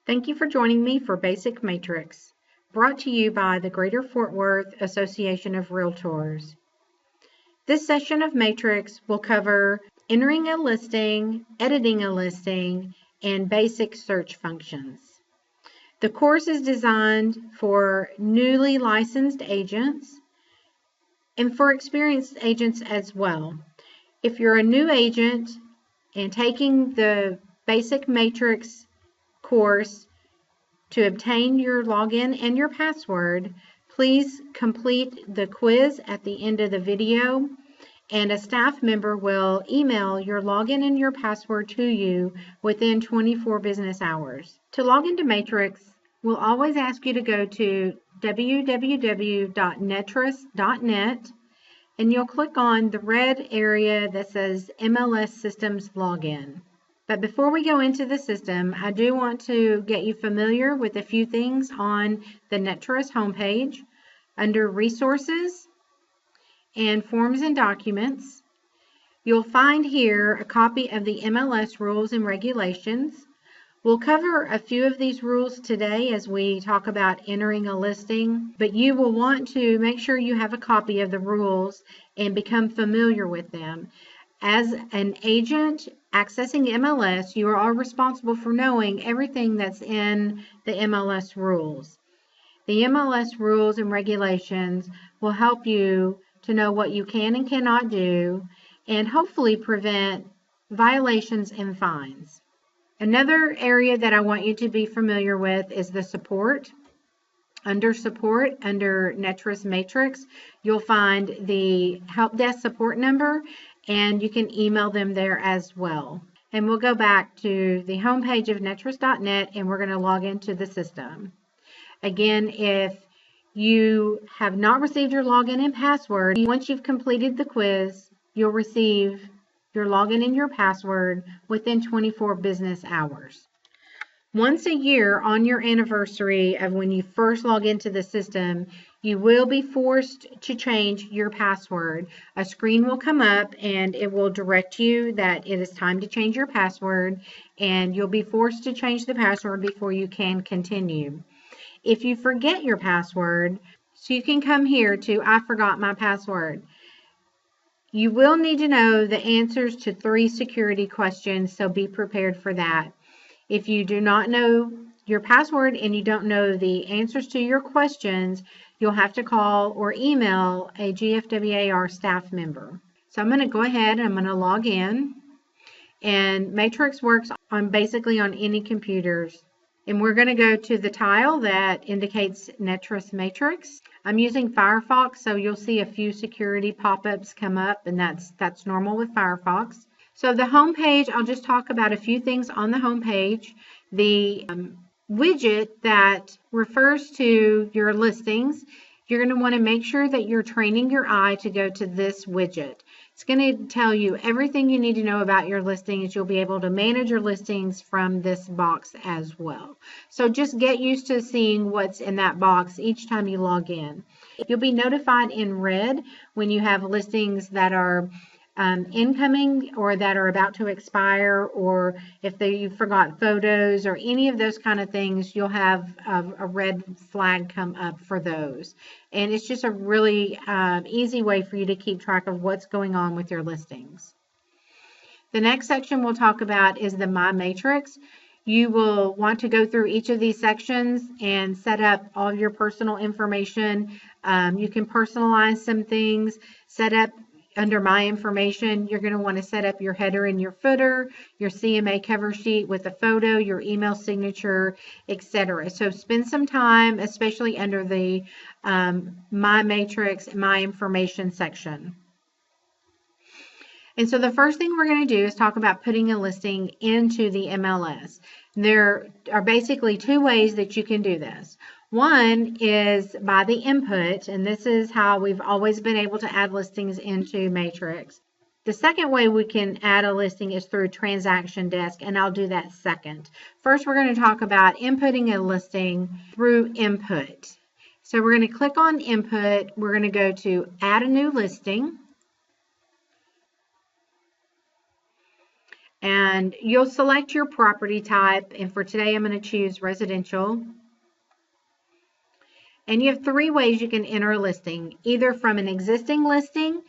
Thank you for joining me for Basic Matrix, brought to you by the Greater Fort Worth Association of Realtors. This session of Matrix will cover entering a listing, editing a listing, and basic search functions. The course is designed for newly licensed agents and for experienced agents as well. If you're a new agent and taking the Basic Matrix course to obtain your login and your password, please complete the quiz at the end of the video, and a staff member will email your login and your password to you within 24 business hours. To log into Matrix, we'll always ask you to go to www.netris.net, and you'll click on the red area that says MLS Systems Login. But before we go into the system, I do want to get you familiar with a few things on the Netris homepage. Under Resources and Forms and Documents, you'll find here a copy of the MLS Rules and Regulations. We'll cover a few of these rules today as we talk about entering a listing, but you will want to make sure you have a copy of the rules and become familiar with them. As an agent accessing MLS, you are all responsible for knowing everything that's in the MLS rules. The MLS rules and regulations will help you to know what you can and cannot do, and hopefully prevent violations and fines. Another area that I want you to be familiar with is the support. Under support, under Netris Matrix, you'll find the help desk support number, and you can email them there as well. And we'll go back to the homepage of netris.net, and we're going to log into the system. Again, if you have not received your login and password, once you've completed the quiz, you'll receive your login and your password within 24 business hours. Once a year on your anniversary of when you first log into the system, you will be forced to change your password. A screen will come up and it will direct you that it is time to change your password, and you'll be forced to change the password before you can continue. If you forget your password, so you can come here to I forgot my password. You will need to know the answers to 3 security questions, so be prepared for that. If you do not know your password and you don't know the answers to your questions, you'll have to call or email a GFWAR staff member. So I'm going to go ahead and I'm going to log in. And Matrix works on basically on any computers. And we're going to go to the tile that indicates Netris Matrix. I'm using Firefox, so you'll see a few security pop-ups come up, and that's normal with Firefox. So the home page, I'll just talk about a few things on the home page. The widget that refers to your listings, you're going to want to make sure that you're training your eye to go to this widget. It's going to tell you everything you need to know about your listings. You'll be able to manage your listings from this box as well. So just get used to seeing what's in that box each time you log in. You'll be notified in red when you have listings that are incoming or that are about to expire, or if you forgot photos or any of those kind of things, you'll have a red flag come up for those. And it's just a really easy way for you to keep track of what's going on with your listings. The next section we'll talk about is the My Matrix. You will want to go through each of these sections and set up all your personal information. You can personalize some things, set up under My Information. You're going to want to set up your header and your footer, your CMA cover sheet with a photo, your email signature, etc. So spend some time, especially under the My Matrix, My Information section. And so the first thing we're going to do is talk about putting a listing into the MLS. There are basically 2 ways that you can do this. One is by the input, and this is how we've always been able to add listings into Matrix. The second way we can add a listing is through Transaction Desk, and I'll do that second. First, we're going to talk about inputting a listing through Input. So we're going to click on Input. We're going to go to Add a New Listing. And you'll select your property type, and for today I'm going to choose residential. And you have 3 ways you can enter a listing, either from an existing listing.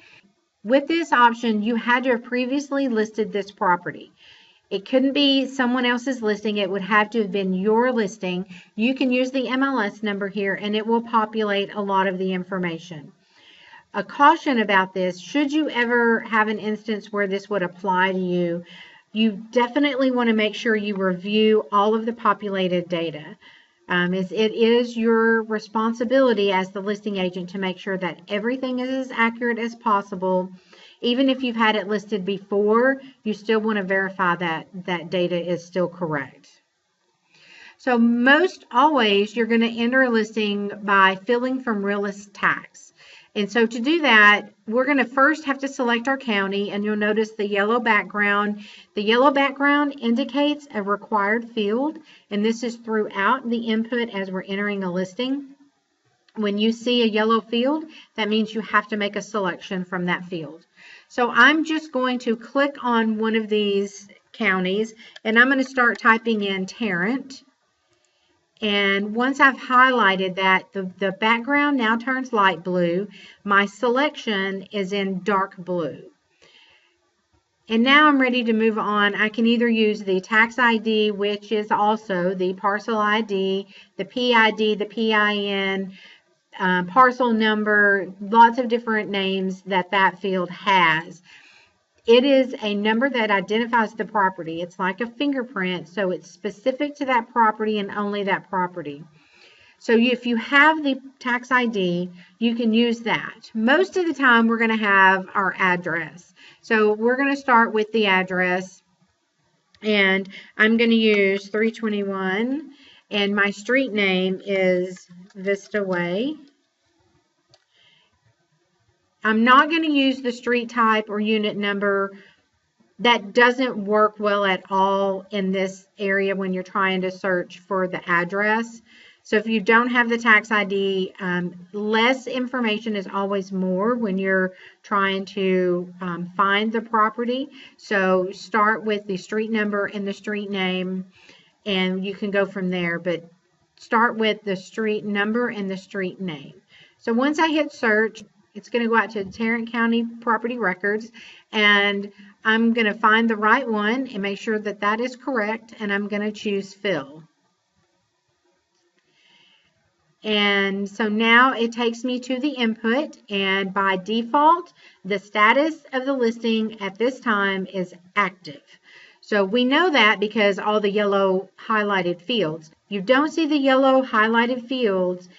With this option, you had to have previously listed this property. It couldn't be someone else's listing. It would have to have been your listing. You can use the MLS number here and it will populate a lot of the information. A caution about this, should you ever have an instance where this would apply to you, you definitely want to make sure you review all of the populated data. It is your responsibility as the listing agent to make sure that everything is as accurate as possible. Even if you've had it listed before, you still want to verify that that data is still correct. So most always you're going to enter a listing by filling from realist tax. And so to do that, we're going to first have to select our county, and you'll notice the yellow background. The yellow background indicates a required field, and this is throughout the input as we're entering a listing. When you see a yellow field, that means you have to make a selection from that field. So I'm just going to click on one of these counties, and I'm going to start typing in Tarrant. And once I've highlighted that, the background now turns light blue. My selection is in dark blue. And now I'm ready to move on. I can either use the tax ID, which is also the parcel ID, the PID, the PIN, parcel number, lots of different names that field has. It is a number that identifies the property. It's like a fingerprint, so it's specific to that property and only that property. So if you have the tax ID, you can use that. Most of the time, we're going to have our address. So we're going to start with the address, and I'm going to use 321, and my street name is Vista Way. I'm not going to use the street type or unit number. That doesn't work well at all in this area when you're trying to search for the address. So if you don't have the tax ID, less information is always more when you're trying to find the property. So start with the street number and the street name, and you can go from there. But start with the street number and the street name. So once I hit search, it's going to go out to Tarrant County Property Records, and I'm going to find the right one and make sure that that is correct, and I'm going to choose Fill. And so now it takes me to the input, and by default, the status of the listing at this time is active. So we know that because all the yellow highlighted fields. You don't see the yellow highlighted fields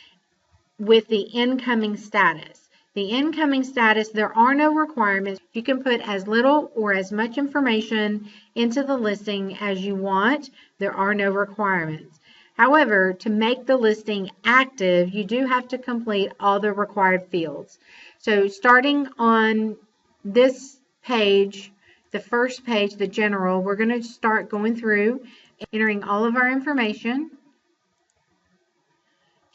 with the incoming status. The incoming status, there are no requirements. You can put as little or as much information into the listing as you want. There are no requirements. However, to make the listing active, you do have to complete all the required fields. So starting on this page, the first page, the general, we're going to start going through, entering all of our information.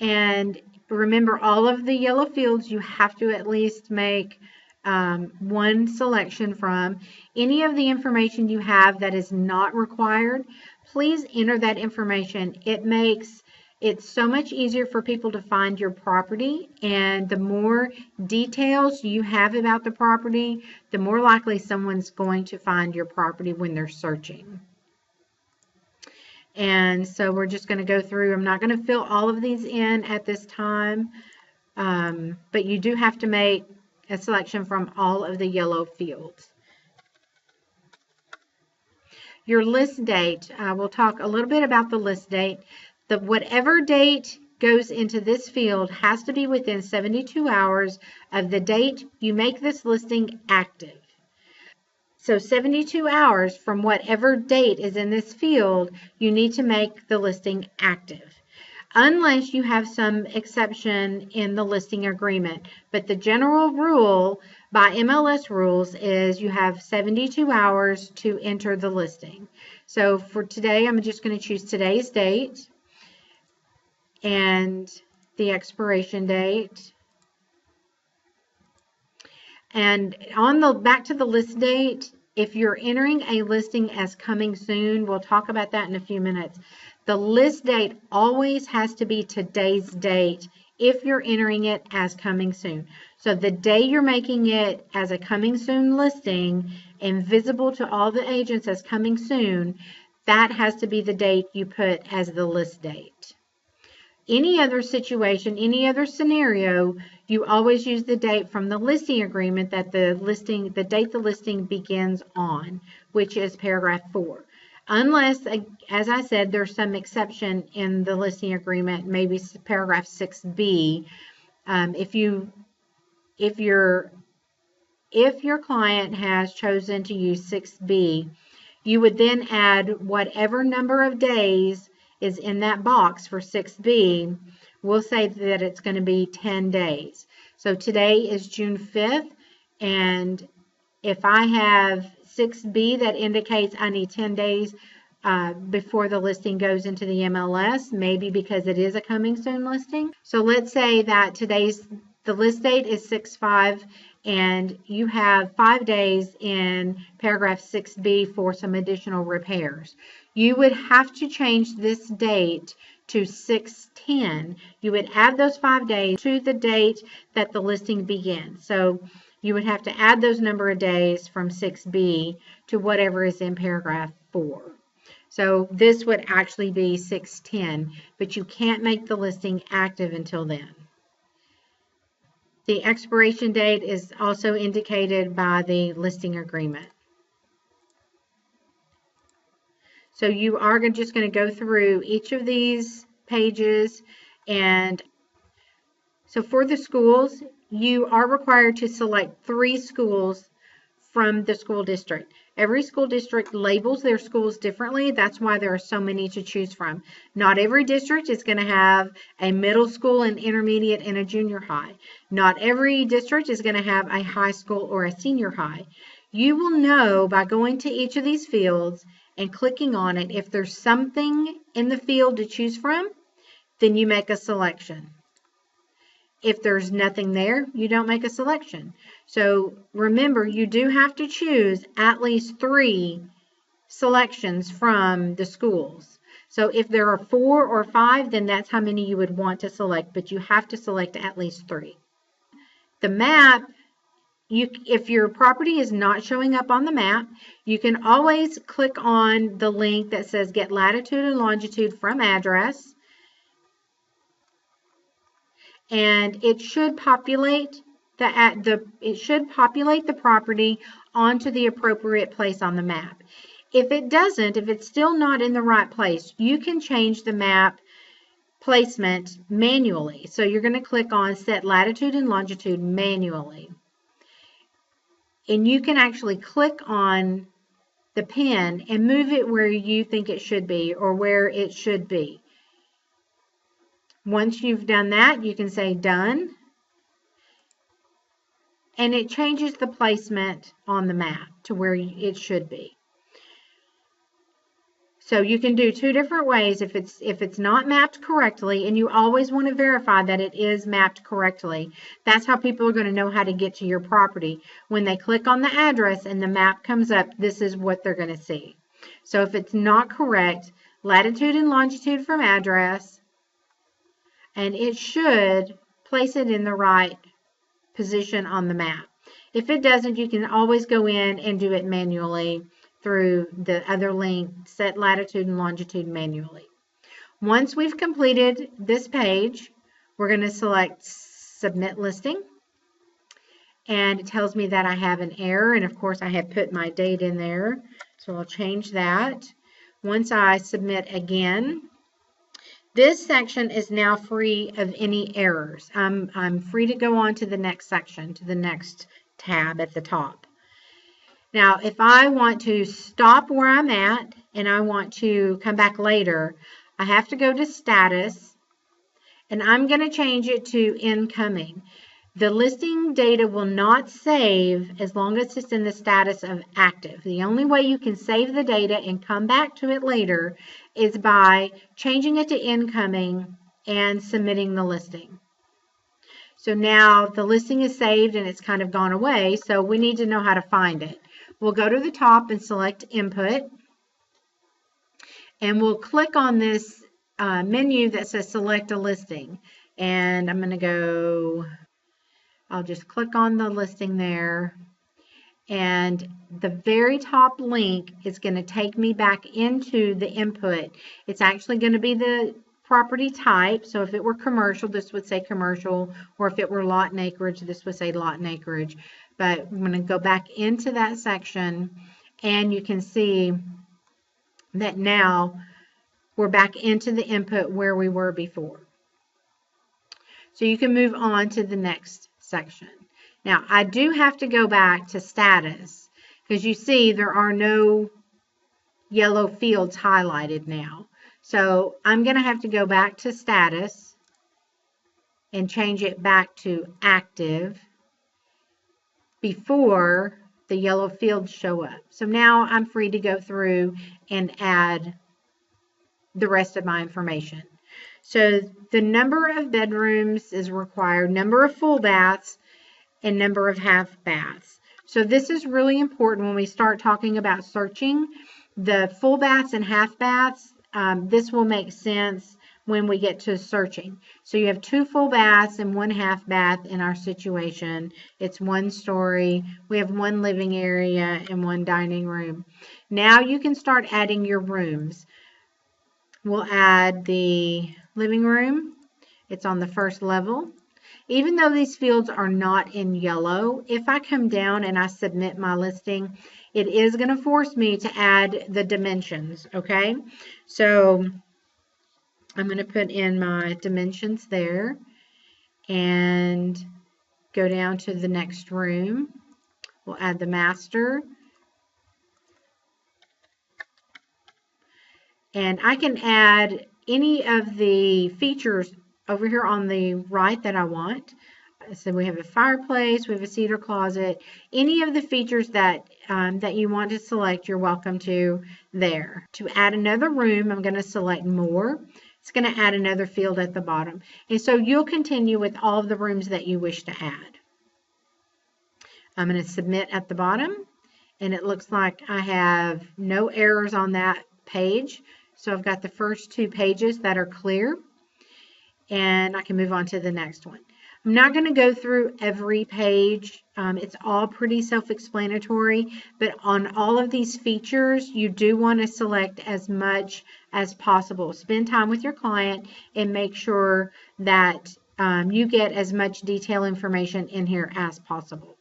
And remember, all of the yellow fields you have to at least make one selection from. Any of the information you have that is not required, please enter that information. It makes it so much easier for people to find your property, and the more details you have about the property, the more likely someone's going to find your property when they're searching. And so we're just going to go through. I'm not going to fill all of these in at this time, but you do have to make a selection from all of the yellow fields. Your list date, we'll talk a little bit about the list date. Whatever date goes into this field has to be within 72 hours of the date you make this listing active. So 72 hours from whatever date is in this field, you need to make the listing active, unless you have some exception in the listing agreement. But the general rule by MLS Rules is you have 72 hours to enter the listing. So for today, I'm just going to choose today's date and the expiration date. And on the back to the list date, if you're entering a listing as coming soon, we'll talk about that in a few minutes. The list date always has to be today's date if you're entering it as coming soon. So the day you're making it as a coming soon listing and visible to all the agents as coming soon, that has to be the date you put as the list date. Any other situation, any other scenario, you always use the date from the listing agreement that the date the listing begins on, which is paragraph 4. Unless, as I said, there's some exception in the listing agreement, maybe paragraph 6B. If your client has chosen to use 6B, you would then add whatever number of days is in that box for 6B. We'll say that it's going to be 10 days. So today is June 5th, and if I have 6B that indicates I need 10 days before the listing goes into the MLS, maybe because it is a coming soon listing. So let's say that the list date is 6/5 and you have 5 days in paragraph 6B for some additional repairs. You would have to change this date to 6/10. You would add those 5 days to the date that the listing begins. So you would have to add those number of days from 6B to whatever is in paragraph 4. So this would actually be 6/10, but you can't make the listing active until then. The expiration date is also indicated by the listing agreement. So you are just going to go through each of these pages, and so for the schools, you are required to select 3 schools from the school district. Every school district labels their schools differently. That's why there are so many to choose from. Not every district is going to have a middle school, an intermediate, and a junior high. Not every district is going to have a high school or a senior high. You will know by going to each of these fields and clicking on it. If there's something in the field to choose from, then you make a selection. If there's nothing there, you don't make a selection. So remember, you do have to choose at least 3 selections from the schools. So if there are 4 or 5, then that's how many you would want to select, but you have to select at least 3. The map, if your property is not showing up on the map, you can always click on the link that says get latitude and longitude from address, and it should populate the property onto the appropriate place on the map. If it doesn't, if it's still not in the right place, you can change the map placement manually. So you're going to click on set latitude and longitude manually. And you can actually click on the pen and move it where you think it should be or where it should be. Once you've done that, you can say done, and it changes the placement on the map to where it should be. So you can do 2 different ways if it's not mapped correctly, and you always want to verify that it is mapped correctly. That's how people are going to know how to get to your property. When they click on the address and the map comes up, this is what they're going to see. So if it's not correct, latitude and longitude from address, and it should place it in the right position on the map. If it doesn't, you can always go in and do it manually through the other link, set latitude and longitude manually. Once we've completed this page, we're going to select submit listing, and it tells me that I have an error, and of course I have put my date in there, so I'll change that. Once I submit again, this section is now free of any errors. I'm free to go on to the next section, to the next tab at the top. Now, if I want to stop where I'm at and I want to come back later, I have to go to status, and I'm going to change it to incoming. The listing data will not save as long as it's in the status of active. The only way you can save the data and come back to it later is by changing it to incoming and submitting the listing. So now the listing is saved and it's kind of gone away, so we need to know how to find it. We'll go to the top and select Input, and we'll click on this menu that says Select a Listing. And I'm going to go, I'll just click on the listing there. And the very top link is going to take me back into the input. It's actually going to be the property type. So if it were commercial, this would say commercial, or if it were lot and acreage, this would say lot and acreage. But I'm going to go back into that section, and you can see that now we're back into the input where we were before. So you can move on to the next section. Now, I do have to go back to status because you see there are no yellow fields highlighted now. So I'm going to have to go back to status and change it back to active before the yellow fields show up. So now I'm free to go through and add the rest of my information. So the number of bedrooms is required, number of full baths, and number of half baths. So this is really important when we start talking about searching. The full baths and half baths, this will make sense when we get to searching. So you have 2 full baths and 1 half bath in our situation. It's 1 story. We have 1 living area and 1 dining room. Now you can start adding your rooms. We'll add the living room. It's on the first level. Even though these fields are not in yellow, if I come down and I submit my listing, it is going to force me to add the dimensions, okay? So I'm going to put in my dimensions there and go down to the next room. We'll add the master. And I can add any of the features over here on the right that I want. So we have a fireplace, we have a cedar closet. Any of the features that that you want to select, you're welcome to there. To add another room, I'm going to select more. It's going to add another field at the bottom. And so you'll continue with all of the rooms that you wish to add. I'm going to submit at the bottom, and it looks like I have no errors on that page. So I've got the first 2 pages that are clear. And I can move on to the next one. I'm not going to go through every page. It's all pretty self-explanatory, but on all of these features, you do want to select as much as possible. Spend time with your client and make sure that you get as much detailed information in here as possible.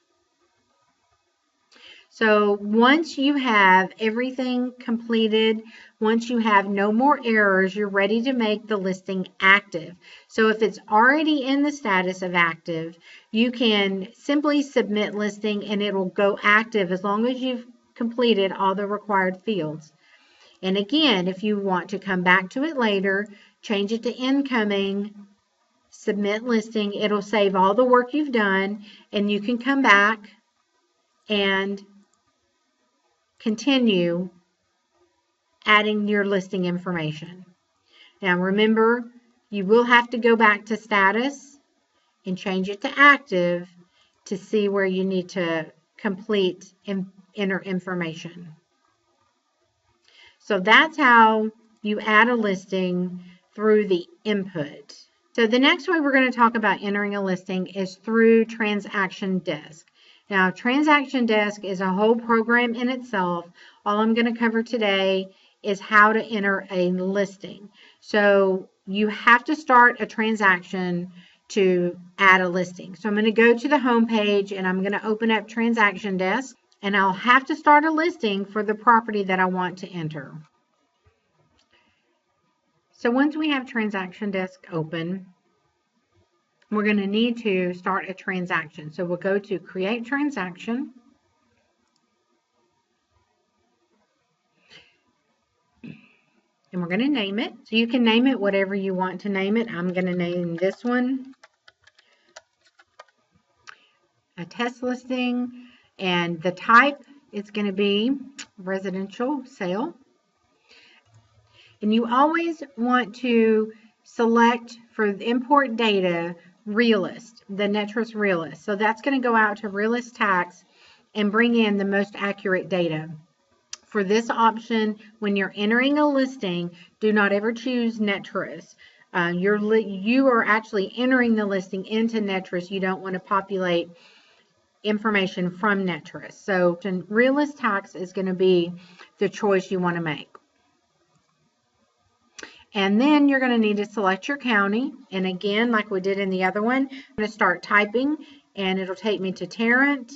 So once you have everything completed, once you have no more errors, you're ready to make the listing active. So if it's already in the status of active, you can simply submit listing and it will go active as long as you've completed all the required fields. And again, if you want to come back to it later, change it to incoming, submit listing, it'll save all the work you've done, and you can come back and continue adding your listing information. Now remember, you will have to go back to status and change it to active to see where you need to complete and enter information. So that's how you add a listing through the input. So the next way we're going to talk about entering a listing is through Transaction Desk. Now, Transaction Desk is a whole program in itself. All I'm going to cover today is how to enter a listing. So you have to start a transaction to add a listing. So I'm going to go to the home page and I'm going to open up Transaction Desk, and I'll have to start a listing for the property that I want to enter. So once we have Transaction Desk open, we're going to need to start a transaction. So we'll go to Create Transaction. And we're going to name it. So you can name it whatever you want to name it. I'm going to name this one a test listing. And the type is going to be residential sale. And you always want to select for the import data Realist, the NetTrust Realist. So that's going to go out to Realist Tax, and bring in the most accurate data. For this option, when you're entering a listing, do not ever choose Netris. You are actually entering the listing into Netris. You don't want to populate information from Netris. So realist tax is going to be the choice you want to make. And then you're going to need to select your county. And again, like we did in the other one, I'm going to start typing and it'll take me to Tarrant.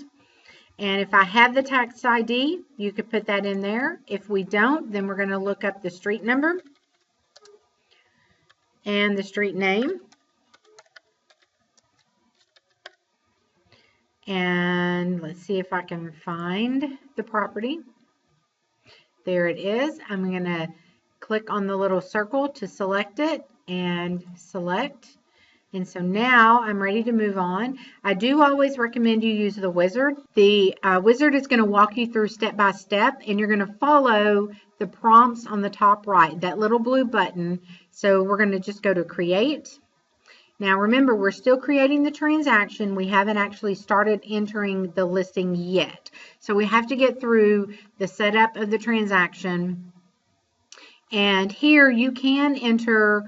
And if I have the tax ID, you could put that in there. If we don't, then we're going to look up the street number and the street name. And let's see if I can find the property. There it is. I'm going to click on the little circle to select it and select. And so now I'm ready to move on. I do always recommend you use the wizard. The wizard is going to walk you through step by step, and you're going to follow the prompts on the top right, that little blue button. So we're going to just go to create. Now remember, we're still creating the transaction. We haven't actually started entering the listing yet. So we have to get through the setup of the transaction. And here you can enter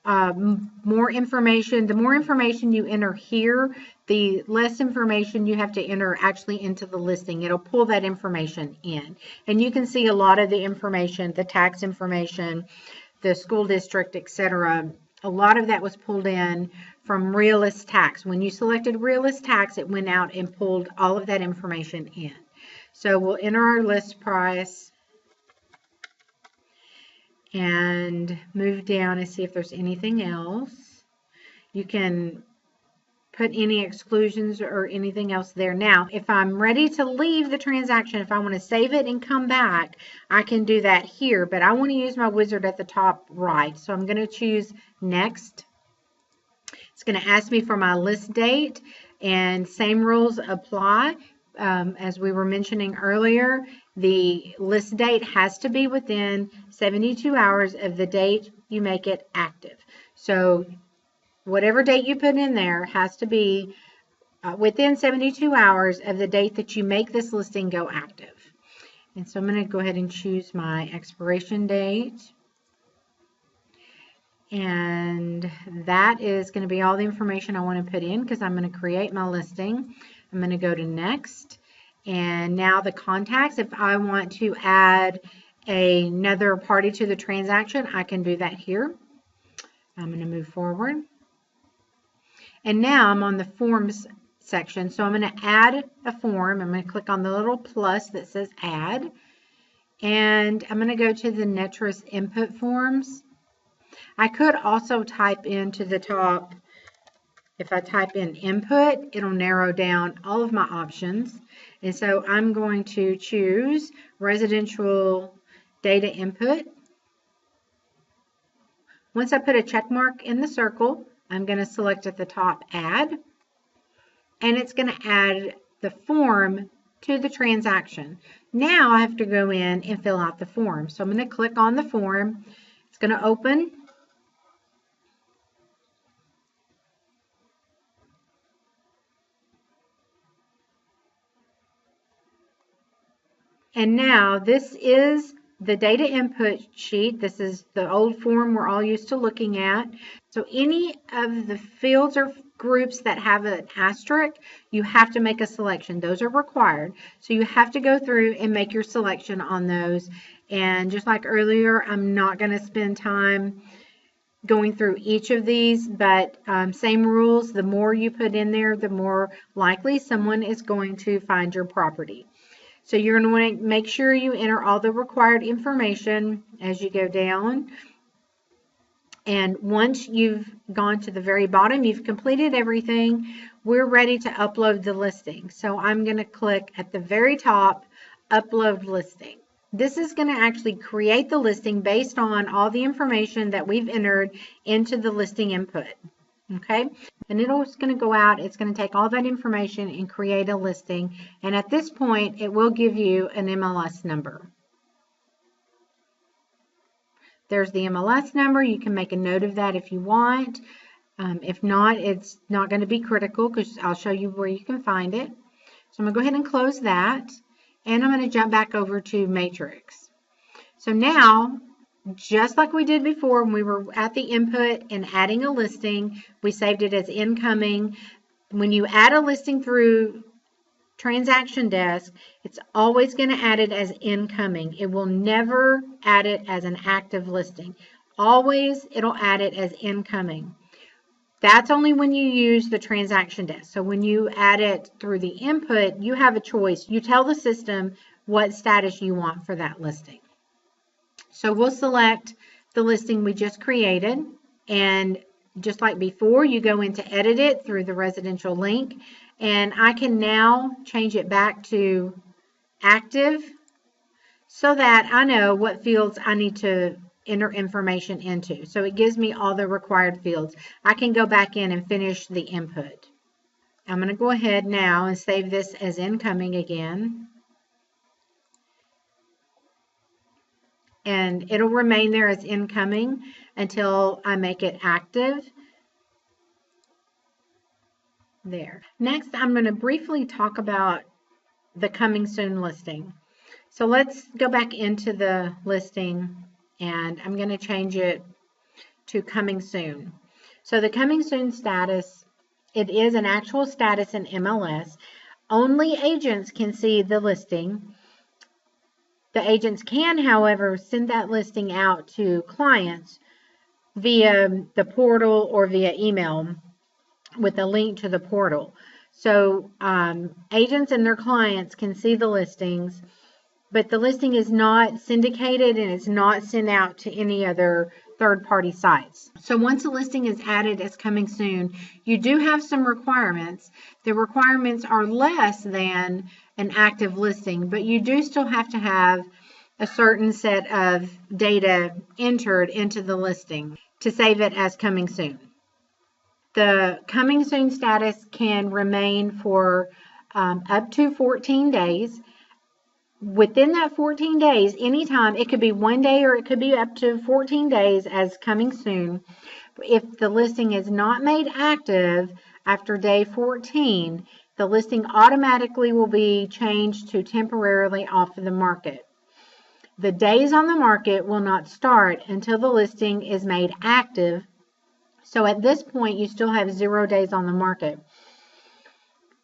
more information. The more information you enter here, the less information you have to enter actually into the listing. It'll pull that information in. And you can see a lot of the information, the tax information, the school district, etc. A lot of that was pulled in from Realist Tax. When you selected Realist Tax, it went out and pulled all of that information in. So we'll enter our list price and move down and see if there's anything else. You can put any exclusions or anything else there. Now, if I'm ready to leave the transaction, if I want to save it and come back, I can do that here, but I want to use my wizard at the top right. So I'm going to choose next. It's going to ask me for my list date, and same rules apply. As we were mentioning earlier, the list date has to be within 72 hours of the date you make it active. So whatever date you put in there has to be within 72 hours of the date that you make this listing go active. And so I'm going to go ahead and choose my expiration date. And that is going to be all the information I want to put in because I'm going to create my listing. I'm going to go to next. And now the contacts, if I want to add another party to the transaction, I can do that here. I'm going to move forward. And now I'm on the forms section. So I'm going to add a form. I'm going to click on the little plus that says add. And I'm going to go to the Netris input forms. I could also type into the top. If I type in input, it'll narrow down all of my options. And so I'm going to choose residential data input. Once I put a check mark in the circle, I'm going to select at the top add. And it's going to add the form to the transaction. Now I have to go in and fill out the form. So I'm going to click on the form. It's going to open. And now this is the data input sheet. This is the old form we're all used to looking at. So any of the fields or groups that have an asterisk, you have to make a selection. Those are required. So you have to go through and make your selection on those. And just like earlier, I'm not going to spend time going through each of these, but same rules. The more you put in there, the more likely someone is going to find your property. So you're going to want to make sure you enter all the required information as you go down. And once you've gone to the very bottom, you've completed everything, we're ready to upload the listing. So I'm going to click at the very top, Upload Listing. This is going to actually create the listing based on all the information that we've entered into the listing input. Okay, and it's going to go out, it's going to take all that information and create a listing. And at this point, it will give you an MLS number. There's the MLS number. You can make a note of that if you want. If not, it's not going to be critical because I'll show you where you can find it. So I'm going to go ahead and close that, and I'm going to jump back over to Matrix. So now, just like we did before when we were at the input and adding a listing, we saved it as incoming. When you add a listing through Transaction Desk, it's always going to add it as incoming. It will never add it as an active listing. Always it'll add it as incoming. That's only when you use the Transaction Desk. So when you add it through the input, you have a choice. You tell the system what status you want for that listing. So we'll select the listing we just created, and just like before, you go into edit it through the residential link, and I can now change it back to active so that I know what fields I need to enter information into. So it gives me all the required fields. I can go back in and finish the input. I'm going to go ahead now and save this as incoming again. And it'll remain there as incoming until I make it active. There. Next, I'm going to briefly talk about the coming soon listing. So let's go back into the listing, and I'm going to change it to coming soon. So the coming soon status, it is an actual status in MLS. Only agents can see the listing. The agents can, however, send that listing out to clients via the portal or via email with a link to the portal. So agents and their clients can see the listings, but the listing is not syndicated and it's not sent out to any other third-party sites. So once a listing is added as coming soon, you do have some requirements. The requirements are less than an active listing, but you do still have to have a certain set of data entered into the listing to save it as coming soon. The coming soon status can remain for up to 14 days. Within that 14 days, anytime, it could be 1 day or it could be up to 14 days as coming soon. If the listing is not made active after day 14, the listing automatically will be changed to temporarily off of the market. The days on the market will not start until the listing is made active. So at this point, you still have 0 days on the market.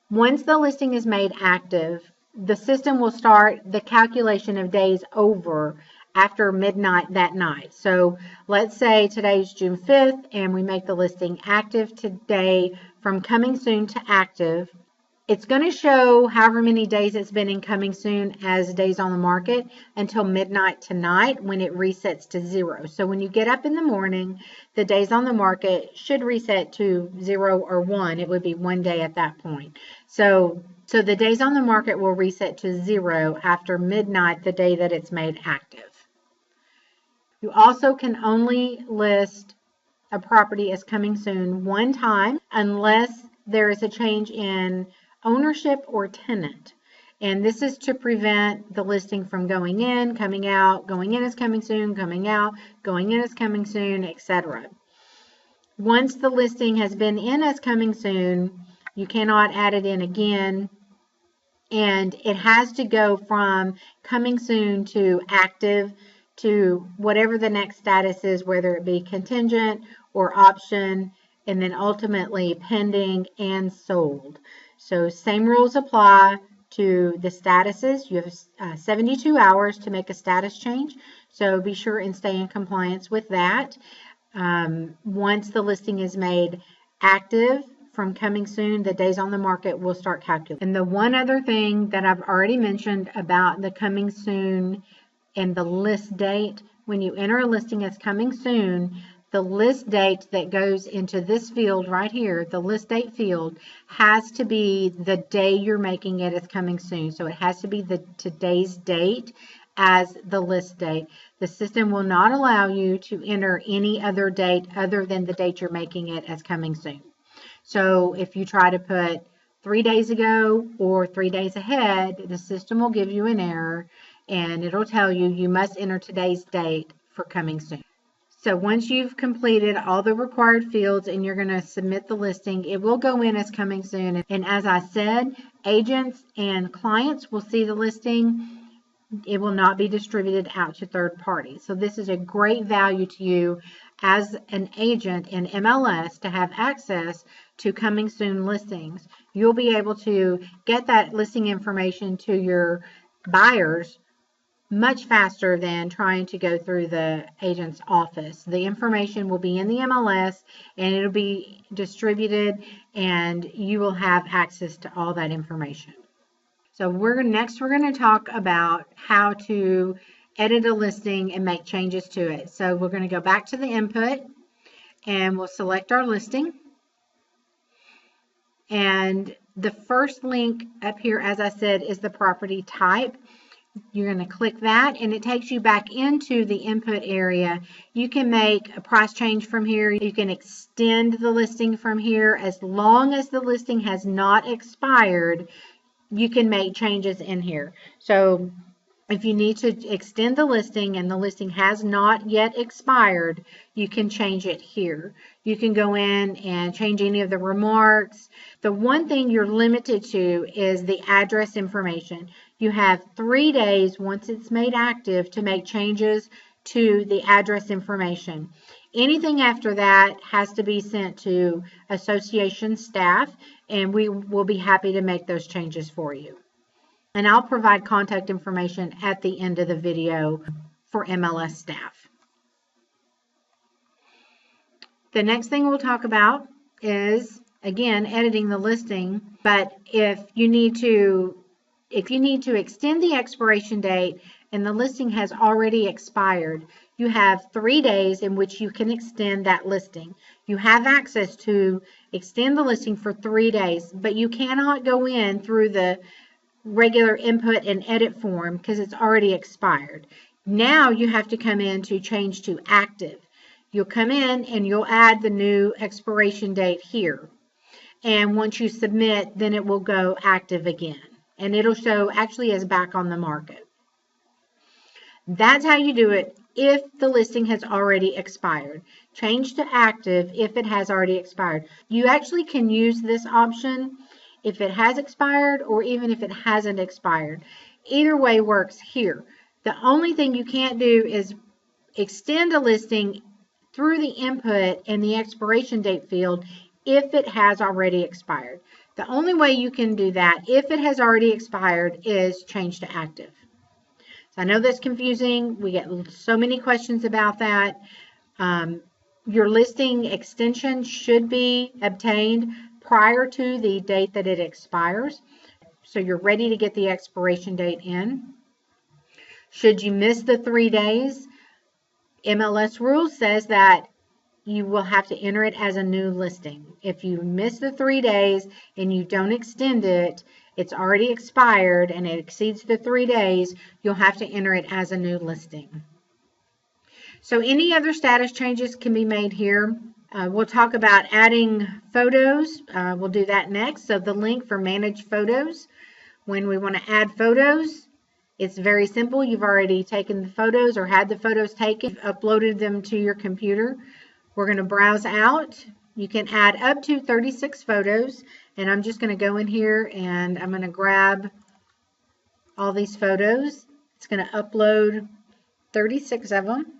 Once the listing is made active, the system will start the calculation of days over after midnight that night. So let's say today's June 5th and we make the listing active today from coming soon to active. It's going to show however many days it's been in coming soon as days on the market until midnight tonight when it resets to 0. So when you get up in the morning, the days on the market should reset to 0 or 1. It would be 1 day at that point. So the days on the market will reset to 0 after midnight the day that it's made active. You also can only list a property as coming soon one time unless there is a change in ownership or tenant. And this is to prevent the listing from going in, coming out, going in as coming soon, coming out, going in as coming soon, etc. Once the listing has been in as coming soon, you cannot add it in again. And it has to go from coming soon to active to whatever the next status is, whether it be contingent or option, and then ultimately pending and sold. So same rules apply to the statuses. You have 72 hours to make a status change. So be sure and stay in compliance with that. Once the listing is made active from coming soon, the days on the market will start calculating. And the one other thing that I've already mentioned about the coming soon and the list date, when you enter a listing as coming soon, the list date that goes into this field right here, the list date field, has to be the day you're making it as coming soon. So it has to be today's date as the list date. The system will not allow you to enter any other date other than the date you're making it as coming soon. So if you try to put 3 days ago or 3 days ahead, the system will give you an error and it'll tell you you must enter today's date for coming soon. So once you've completed all the required fields and you're going to submit the listing, it will go in as coming soon. And as I said, agents and clients will see the listing. It will not be distributed out to third parties. So this is a great value to you as an agent in MLS to have access to coming soon listings. You'll be able to get that listing information to your buyers much faster than trying to go through the agent's office. The information will be in the MLS and it'll be distributed, and you will have access to all that information. So next we're going to talk about how to edit a listing and make changes to it. So we're going to go back to the input and we'll select our listing. And the first link up here, as I said, is the property type. You're going to click that and it takes you back into the input area. You can make a price change from here. You can extend the listing from here. As long as the listing has not expired, you can make changes in here. So if you need to extend the listing and the listing has not yet expired, you can change it here. You can go in and change any of the remarks. The one thing you're limited to is the address information. You have 3 days once it's made active to make changes to the address information. Anything after that has to be sent to association staff, and we will be happy to make those changes for you. And I'll provide contact information at the end of the video for MLS staff. The next thing we'll talk about is, again, editing the listing. But if you need to extend the expiration date and the listing has already expired, you have 3 days in which you can extend that listing. You have access to extend the listing for 3 days, but you cannot go in through the regular input and edit form because it's already expired. Now you have to come in to change to active. You'll come in and you'll add the new expiration date here. And once you submit, then it will go active again. And it'll show actually as back on the market. That's how you do it if the listing has already expired. Change to active if it has already expired. You actually can use this option if it has expired or even if it hasn't expired. Either way works here. The only thing you can't do is extend a listing through the input and the expiration date field if it has already expired. The only way you can do that if it has already expired is change to active. So I know that's confusing. We get so many questions about that. Your listing extension should be obtained prior to the date that it expires. So you're ready to get the expiration date in. Should you miss the 3 days, MLS Rules says that you will have to enter it as a new listing. If you miss the 3 days and you don't extend it, it's already expired and it exceeds the 3 days, you'll have to enter it as a new listing. So any other status changes can be made here. We'll talk about adding photos. We'll do that next. So the link for manage photos. When we want to add photos, it's very simple. You've already taken the photos or had the photos taken, uploaded them to your computer. We're going to browse out. You can add up to 36 photos, and I'm just going to go in here and I'm going to grab all these photos. It's going to upload 36 of them.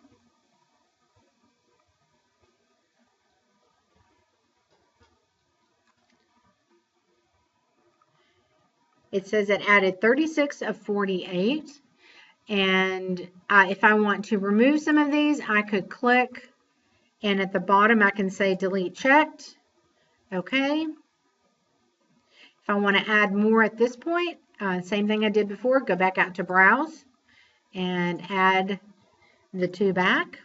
It says it added 36 of 48, and if I want to remove some of these, I could click, and at the bottom I can say delete checked. Okay. If I want to add more at this point, same thing I did before, go back out to browse and add the 2 back.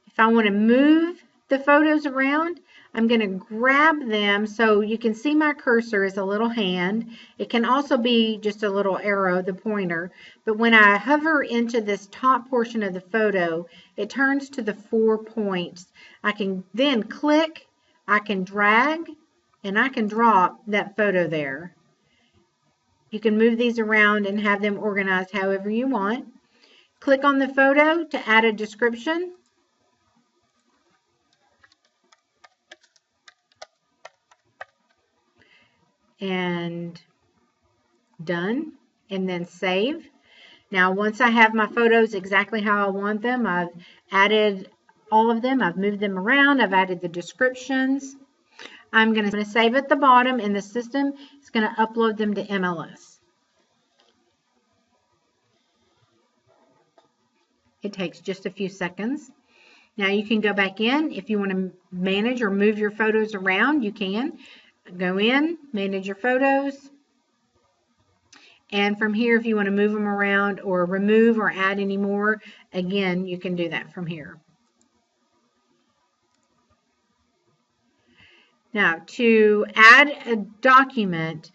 If I want to move the photos around, I'm going to grab them so you can see my cursor is a little hand. It can also be just a little arrow, the pointer. But when I hover into this top portion of the photo, it turns to the 4 points. I can then click, I can drag, and I can drop that photo there. You can move these around and have them organized however you want. Click on the photo to add a description. And done. And then save. Now, once I have my photos exactly how I want them, I've added all of them. I've moved them around. I've added the descriptions. I'm going to save at the bottom, and the system is going to upload them to MLS. It takes just a few seconds. Now you can go back in. If you want to manage or move your photos around, you can. Go in, manage your photos. And from here, if you want to move them around or remove or add any more, again, you can do that from here. Now, to add a document,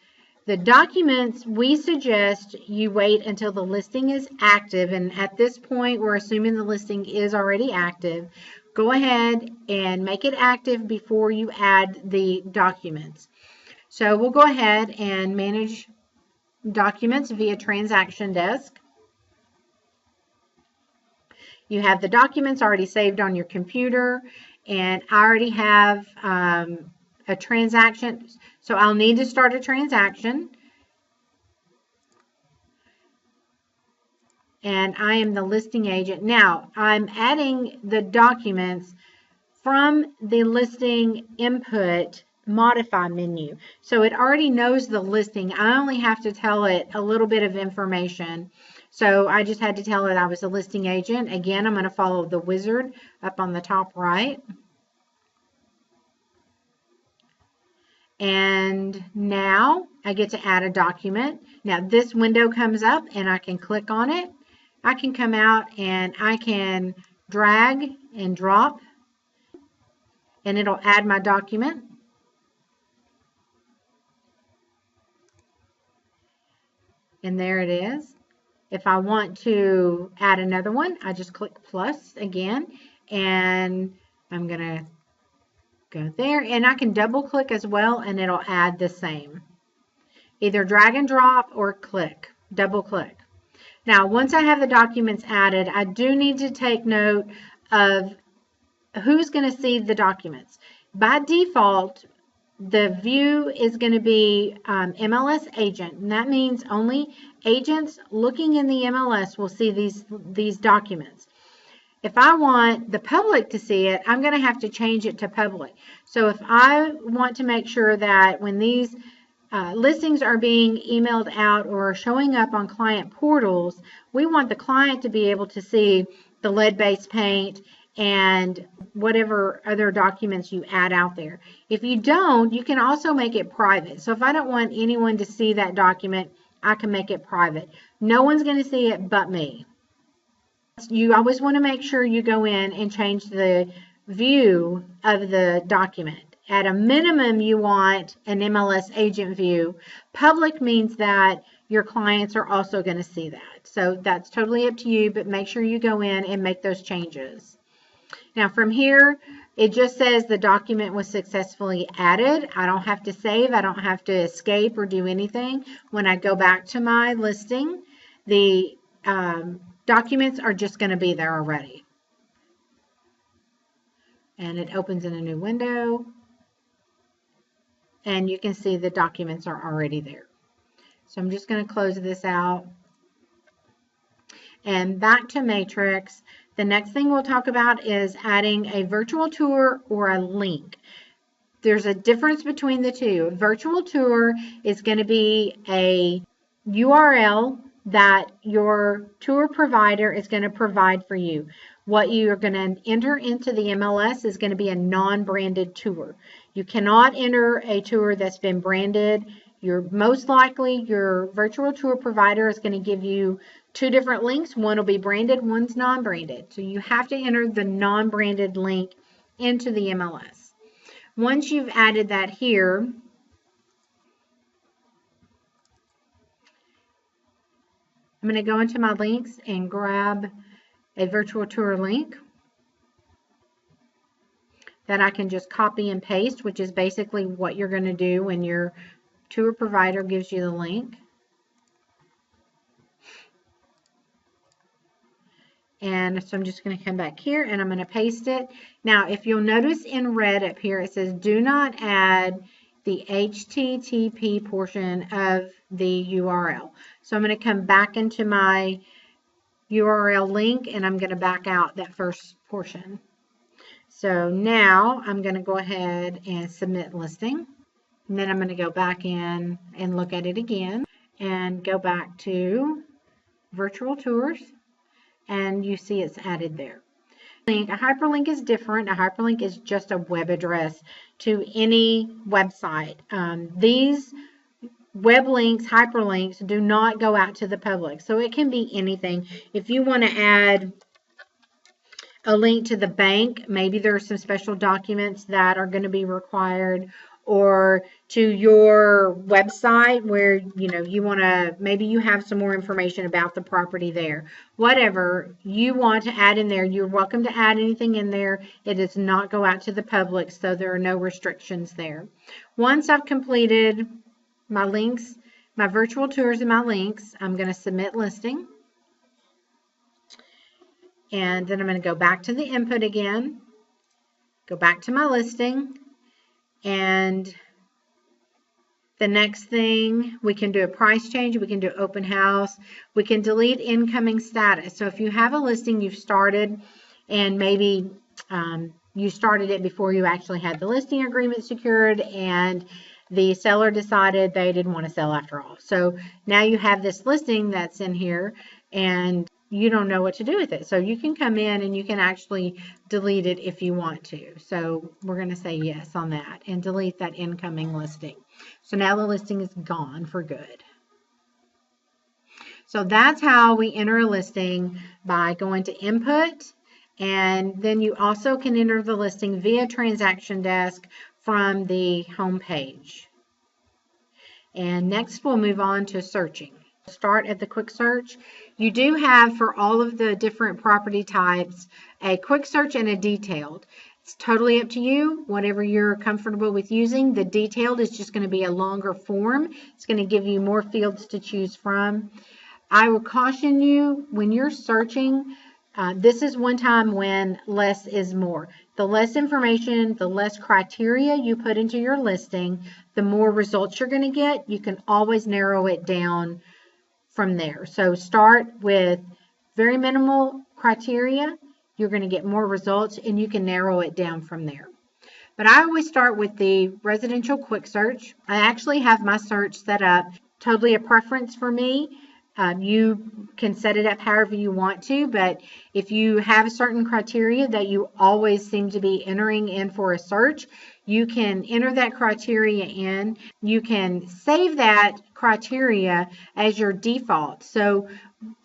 the documents, we suggest you wait until the listing is active. And at this point, we're assuming the listing is already active. Go ahead and make it active before you add the documents. So we'll go ahead and manage documents via transaction desk. You have the documents already saved on your computer, and I already have a transaction, so I'll need to start a transaction. And I am the listing agent. Now, I'm adding the documents from the listing input modify menu. So it already knows the listing. I only have to tell it a little bit of information. So I just had to tell it I was a listing agent. Again, I'm going to follow the wizard up on the top right. And now I get to add a document. Now this window comes up and I can click on it. I can come out and I can drag and drop, and it'll add my document. And there it is. If I want to add another one, I just click plus again, and I'm going to go there, and I can double click as well, and it'll add the same. Either drag and drop or click, double click. Now, once I have the documents added, I do need to take note of who's going to see the documents. By default, the view is going to be MLS agent, and that means only agents looking in the MLS will see these documents. If I want the public to see it, I'm going to have to change it to public. So if I want to make sure that when these listings are being emailed out or showing up on client portals, we want the client to be able to see the lead-based paint and whatever other documents you add out there. If you don't, you can also make it private. So if I don't want anyone to see that document, I can make it private. No one's going to see it but me. You always want to make sure you go in and change the view of the document. At a minimum, you want an MLS agent view. Public means that your clients are also going to see that. So that's totally up to you, but make sure you go in and make those changes. Now from here, it just says the document was successfully added. I don't have to save. I don't have to escape or do anything. When I go back to my listing, the documents are just going to be there already. And it opens in a new window. And you can see the documents are already there. So I'm just going to close this out. And back to Matrix. The next thing we'll talk about is adding a virtual tour or a link. There's a difference between the two. A virtual tour is going to be a URL that your tour provider is going to provide for you. What you are going to enter into the MLS is going to be a non-branded tour. You cannot enter a tour that's been branded. Most likely your virtual tour provider is going to give you two different links. One will be branded, one's non-branded. So you have to enter the non-branded link into the MLS. Once you've added that here, I'm going to go into my links and grab a virtual tour link that I can just copy and paste, which is basically what you're going to do when your tour provider gives you the link. And so I'm just going to come back here and I'm going to paste it. Now, if you'll notice in red up here, it says do not add the HTTP portion of the URL. So I'm going to come back into my URL link and I'm going to back out that first portion. So now I'm going to go ahead and submit listing. And then I'm going to go back in and look at it again and go back to virtual tours, and you see it's added there. A hyperlink is different. A hyperlink is just a web address to any website. These web links, hyperlinks, do not go out to the public. So it can be anything. If you want to add a link to the bank, maybe there are some special documents that are going to be required, or to your website where you want to, maybe you have some more information about the property there. Whatever you want to add in there, you're welcome to add anything in there. It does not go out to the public, so there are no restrictions there. Once I've completed my links, my virtual tours and my links, I'm going to submit listing. And then I'm going to go back to the input again, go back to my listing, and the next thing, we can do a price change, we can do open house, we can delete incoming status. So if you have a listing you've started, and maybe you started it before you actually had the listing agreement secured, and the seller decided they didn't want to sell after all. So now you have this listing that's in here, and you don't know what to do with it. So you can come in and you can actually delete it if you want to. So we're going to say yes on that and delete that incoming listing. So now the listing is gone for good. So that's how we enter a listing, by going to input, and then you also can enter the listing via transaction desk from the home page. And next we'll move on to searching. Start at the quick search. You do have, for all of the different property types, a quick search and a detailed. It's totally up to you, whatever you're comfortable with using. The detailed is just going to be a longer form. It's going to give you more fields to choose from. I will caution you, when you're searching, this is one time when less is more. The less information, the less criteria you put into your listing, the more results you're going to get. You can always narrow it down from there. So start with very minimal criteria. You're going to get more results, and you can narrow it down from there. But I always start with the residential quick search. I actually have my search set up totally a preference for me. You can set it up however you want to, but if you have certain criteria that you always seem to be entering in for a search, you can enter that criteria in. You can save that criteria as your default. So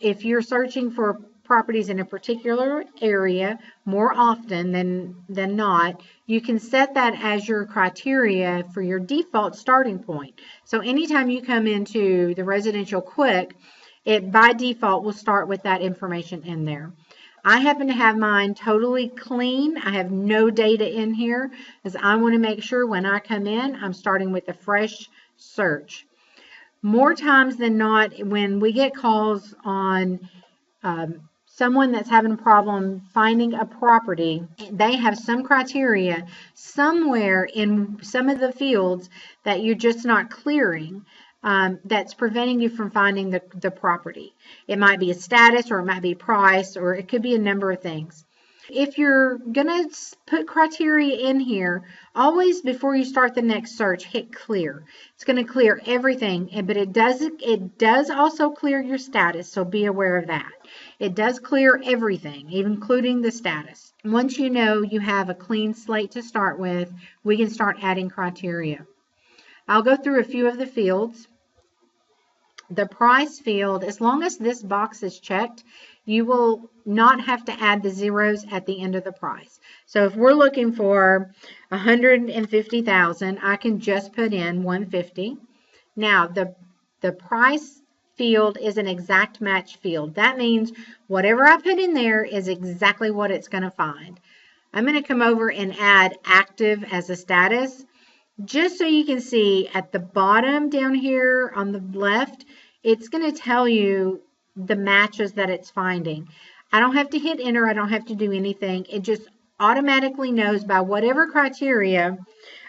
if you're searching for properties in a particular area more often than not, you can set that as your criteria for your default starting point. So anytime you come into the residential quick, it by default will start with that information in there. I happen to have mine totally clean. I have no data in here, as I want to make sure when I come in, I'm starting with a fresh search. More times than not, when we get calls on someone that's having a problem finding a property, they have some criteria somewhere in some of the fields that you're just not clearing. That's preventing you from finding the property. It might be a status, or it might be price, or it could be a number of things. If you're going to put criteria in here, always before you start the next search, hit clear. It's going to clear everything, but it does also clear your status, so be aware of that. It does clear everything, including the status. Once you know you have a clean slate to start with, we can start adding criteria. I'll go through a few of the fields. The price field, as long as this box is checked, you will not have to add the zeros at the end of the price. So if we're looking for $150,000, I can just put in 150. Now the price field is an exact match field. That means whatever I put in there is exactly what it's going to find. I'm going to come over and add active as a status, just so you can see at the bottom down here on the left, it's going to tell you the matches that it's finding. I don't have to hit enter. I don't have to do anything. It just automatically knows by whatever criteria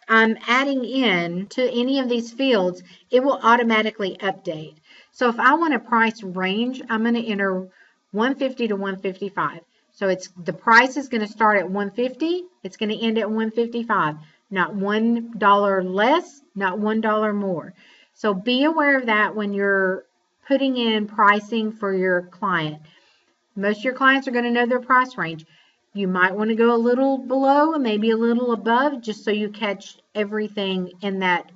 I'm adding in to any of these fields, it will automatically update. So if I want a price range, I'm going to enter 150 to 155. So the price is going to start at 150. It's going to end at 155. Not $1 less, not $1 more. So be aware of that when you're putting in pricing for your client. Most of your clients are going to know their price range. You might want to go a little below and maybe a little above just so you catch everything in that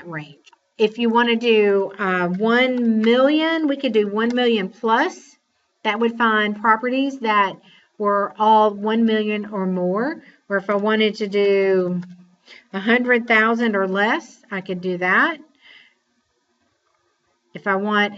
range. If you want to do 1 million, we could do 1 million plus. That would find properties that were all 1 million or more. Or if I wanted to do 100,000 or less, I could do that. If I want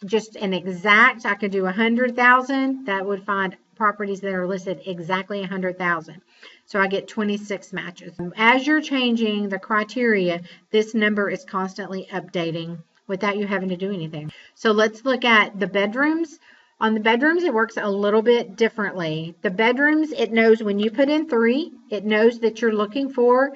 just an exact, I could do 100,000. That would find properties that are listed exactly 100,000. So I get 26 matches. As you're changing the criteria, this number is constantly updating without you having to do anything. So let's look at the bedrooms. On the bedrooms, it works a little bit differently. The bedrooms, it knows when you put in 3, it knows that you're looking for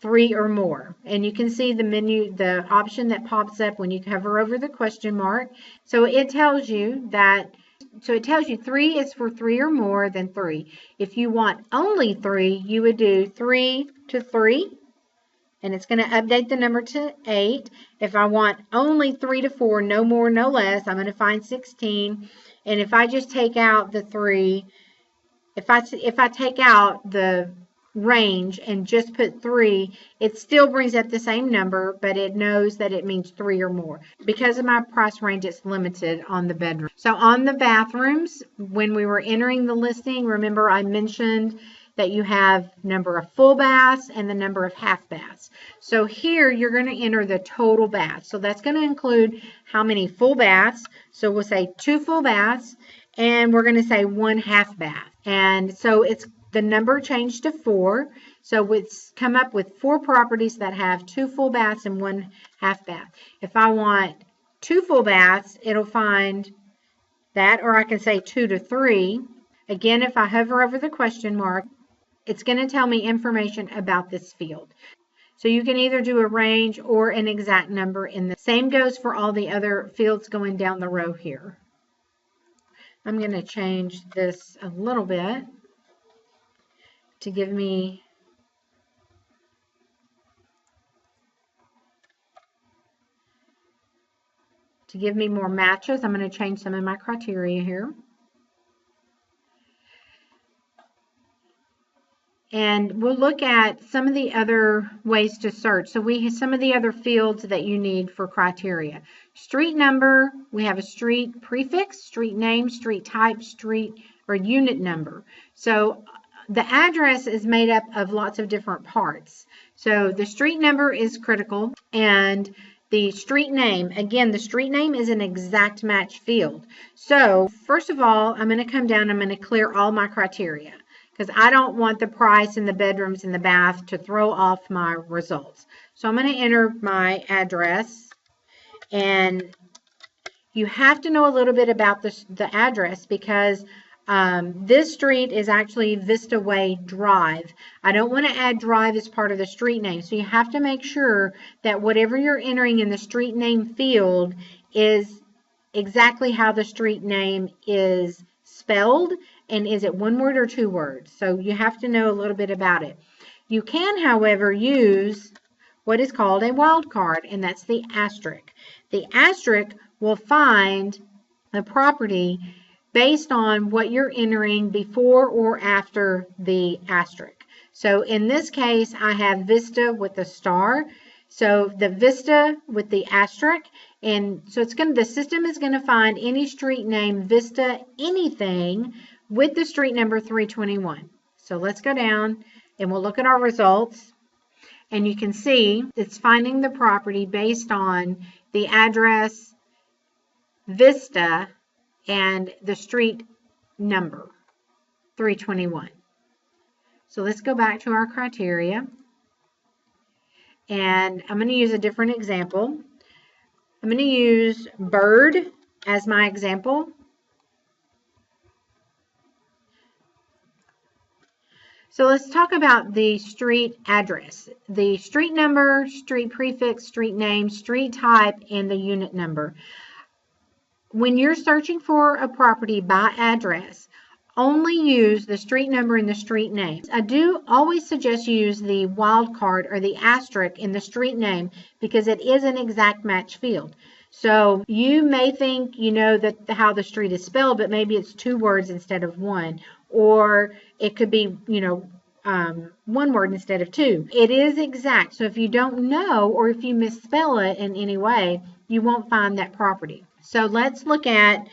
3 or more. And you can see the menu, the option that pops up when you hover over the question mark. So it tells you 3 is for 3 or more than 3. If you want only 3, you would do 3 to 3. And it's going to update the number to 8. If I want only 3 to 4, no more, no less, I'm going to find 16. And if I just take out the 3, if I take out the range and just put 3, it still brings up the same number, but it knows that it means 3 or more. Because of my price range, it's limited on the bedroom. So on the bathrooms, when we were entering the listing, remember I mentioned that you have number of full baths and the number of half baths. So here you're going to enter the total baths. So that's going to include how many full baths. So we'll say 2 full baths, and we're going to say 1 half bath. And so the number changed to 4. So it's come up with 4 properties that have 2 full baths and 1 half bath. If I want 2 full baths, it'll find that, or I can say 2 to 3. Again, if I hover over the question mark, it's going to tell me information about this field. So you can either do a range or an exact number in the same goes for all the other fields going down the row here. I'm going to change this a little bit to give me more matches. I'm going to change some of my criteria here. And we'll look at some of the other ways to search. So we have some of the other fields that you need for criteria. Street number, we have a street prefix, street name, street type, street or unit number. So the address is made up of lots of different parts. So the street number is critical, and the street name, again, the street name is an exact match field. So first of all, I'm going to come down, I'm going to clear all my criteria, because I don't want the price and the bedrooms and the bath to throw off my results. So I'm going to enter my address, and you have to know a little bit about the address, because this street is actually Vista Way Drive. I don't want to add drive as part of the street name, so you have to make sure that whatever you're entering in the street name field is exactly how the street name is spelled. And is it 1 word or 2 words? So you have to know a little bit about it. You can, however, use what is called a wildcard, and that's the asterisk. The asterisk will find the property based on what you're entering before or after the asterisk. So in this case, I have Vista with a star. So the Vista with the asterisk, and so the system is going to find any street name Vista anything with the street number 321. So let's go down and we'll look at our results, and you can see it's finding the property based on the address Vista and the street number 321. So let's go back to our criteria, and I'm going to use a different example. I'm going to use bird as my example. So let's talk about the street address, the street number, street prefix, street name, street type, and the unit number. When you're searching for a property by address, only use the street number and the street name. I do always suggest you use the wildcard or the asterisk in the street name because it is an exact match field. So you may think you know that how the street is spelled, but maybe it's 2 words instead of 1, or it could be, 1 word instead of 2. It is exact. So if you don't know, or if you misspell it in any way, you won't find that property. So let's look at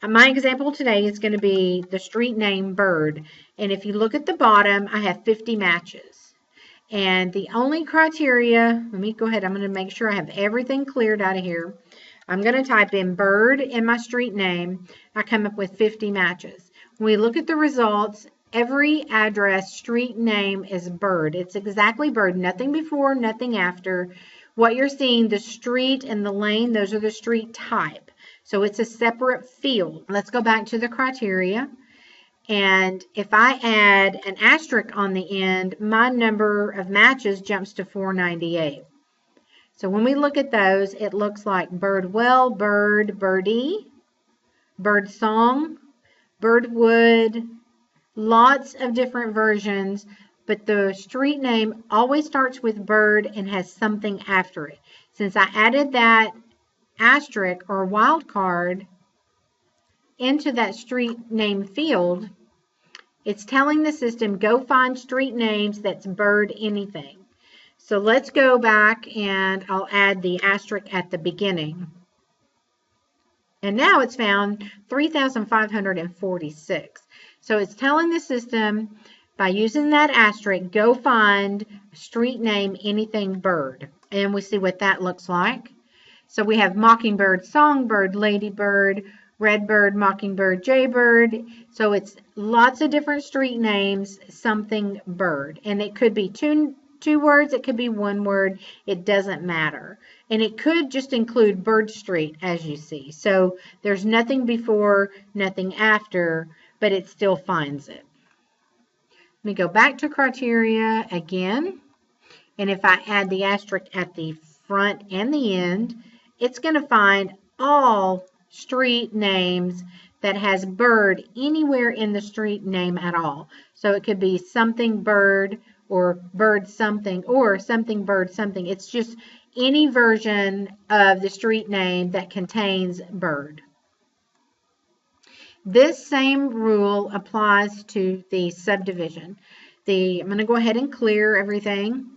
my example today is going to be the street name Bird. And if you look at the bottom, I have 50 matches. And the only criteria, let me go ahead, I'm going to make sure I have everything cleared out of here. I'm going to type in Bird in my street name. I come up with 50 matches. When we look at the results, every address street name is Bird. It's exactly Bird, nothing before, nothing after. What you're seeing, the street and the lane, those are the street type. So it's a separate field. Let's go back to the criteria. And if I add an asterisk on the end, my number of matches jumps to 498. So when we look at those, it looks like Birdwell, Bird, Birdie, Bird Song, Birdwood, lots of different versions, but the street name always starts with Bird and has something after it. Since I added that asterisk or wildcard into that street name field, it's telling the system, go find street names that's Bird anything. So let's go back and I'll add the asterisk at the beginning. And now it's found 3,546. So it's telling the system, by using that asterisk, go find street name anything Bird. And we see what that looks like. So we have Mockingbird, Songbird, Ladybird, Redbird, Mockingbird, Jaybird. So it's lots of different street names, something Bird. And it could be two words, it could be 1 word, it doesn't matter. And it could just include Bird Street, as you see. So there's nothing before, nothing after, but it still finds it. Let me go back to criteria again. And if I add the asterisk at the front and the end, it's going to find all street names that has Bird anywhere in the street name at all. So it could be something Bird or Bird something or something Bird something. It's just any version of the street name that contains Bird. This same rule applies to the subdivision. I'm going to go ahead and clear everything.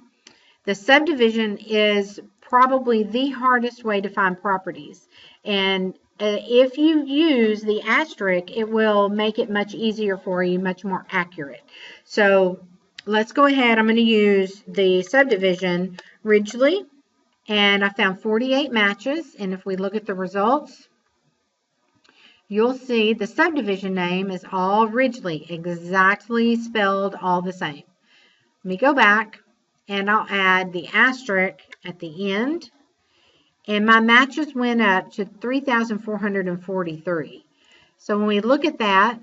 The subdivision is probably the hardest way to find properties. And if you use the asterisk, it will make it much easier for you, much more accurate. So let's go ahead. I'm going to use the subdivision Ridgely. And I found 48 matches. And if we look at the results, you'll see the subdivision name is all Ridgely, exactly spelled all the same. Let me go back and I'll add the asterisk at the end. And my matches went up to 3,443. So when we look at that,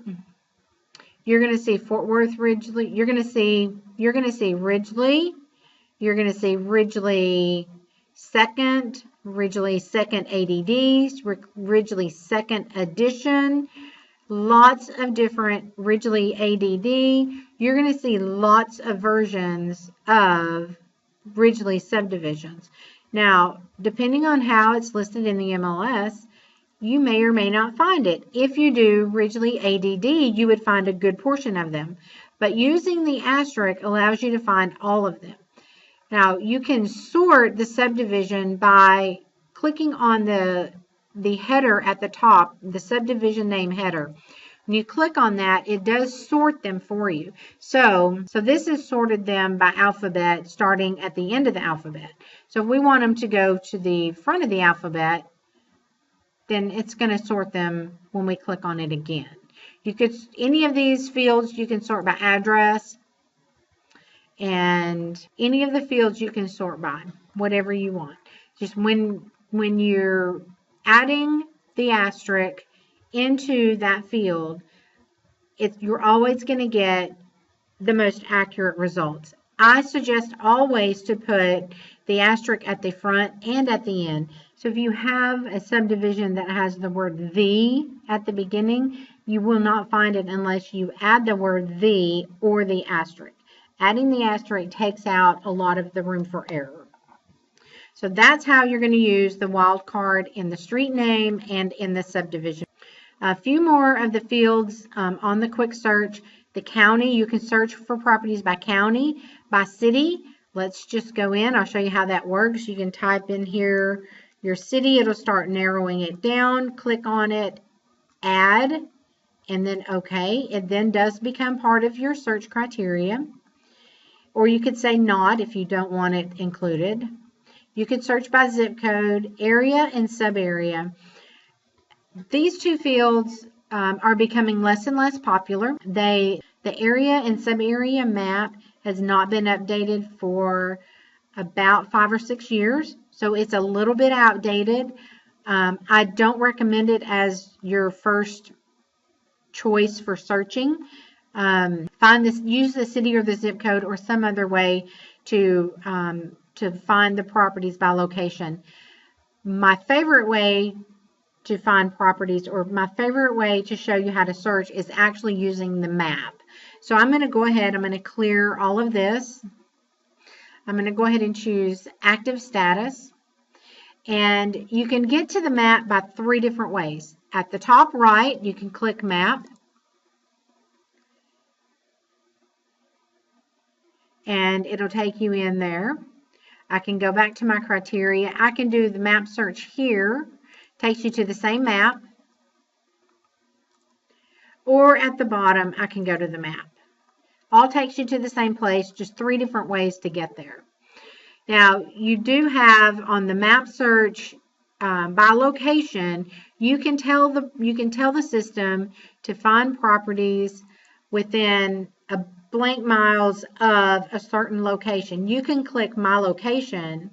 you're going to see Fort Worth Ridgely. You're going to see Ridgely. You're going to see Ridgely Second, Ridgely Second ADD, Ridgely Second Edition, lots of different Ridgely ADD. You're going to see lots of versions of Ridgely subdivisions. Now, depending on how it's listed in the MLS, you may or may not find it. If you do Ridgely ADD, you would find a good portion of them. But using the asterisk allows you to find all of them. Now, you can sort the subdivision by clicking on the header at the top, the subdivision name header. When you click on that, it does sort them for you. So this has sorted them by alphabet starting at the end of the alphabet. So if we want them to go to the front of the alphabet, then it's going to sort them when we click on it again. You could, any of these fields you can sort by address, and any of the fields you can sort by, whatever you want. Just when you're adding the asterisk into that field, you're always going to get the most accurate results. I suggest always to put the asterisk at the front and at the end. So if you have a subdivision that has the word "the" at the beginning, you will not find it unless you add the word "the" or the asterisk. Adding the asterisk takes out a lot of the room for error. So that's how you're going to use the wildcard in the street name and in the subdivision. A few more of the fields on the quick search. The county, you can search for properties by county, by city. Let's just go in. I'll show you how that works. You can type in here your city. It'll start narrowing it down. Click on it, add, and then OK. It then does become part of your search criteria. Or you could say not if you don't want it included. You could search by zip code, area, and sub-area. These two fields are becoming less and less popular. The area and sub-area map has not been updated for about 5 or 6 years, so it's a little bit outdated. I don't recommend it as your first choice for searching. Use the city or the zip code or some other way to find the properties by location. My favorite way to find properties, or my favorite way to show you how to search, is actually using the map. So I'm going to go ahead, I'm going to clear all of this. I'm going to go ahead and choose active status. And you can get to the map by 3 different ways. At the top right, you can click map. And it'll take you in there. I can go back to my criteria. I can do the map search here. Takes you to the same map. Or at the bottom, I can go to the map. All takes you to the same place, just 3 different ways to get there. Now, you do have on the map search by location, you can tell the system to find properties within a blank miles of a certain location. You can click my location,